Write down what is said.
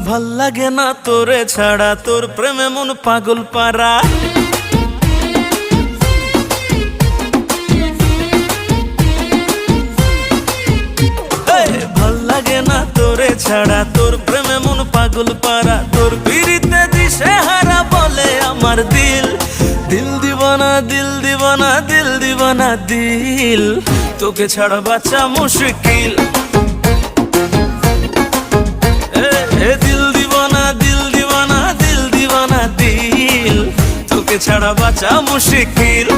ভাল লাগে না তোরে ছাড়া, তোর প্রেমে মন পাগল পারা। ভাল লাগে না তোরে ছাড়া, তোর প্রেমে মন পাগল পারা। তোর পিরিতে দিশে হারা বলে আমার দিল, দিল দিবানা দিল দিবানা দিল দিবানা দিল, তোকে ছাড়া বাঁচা মুশকিল। দিল দিবানা দিল দিবানা দিল দিবানা দিল, তোকে ছাড়া বাঁচা মুশকিল।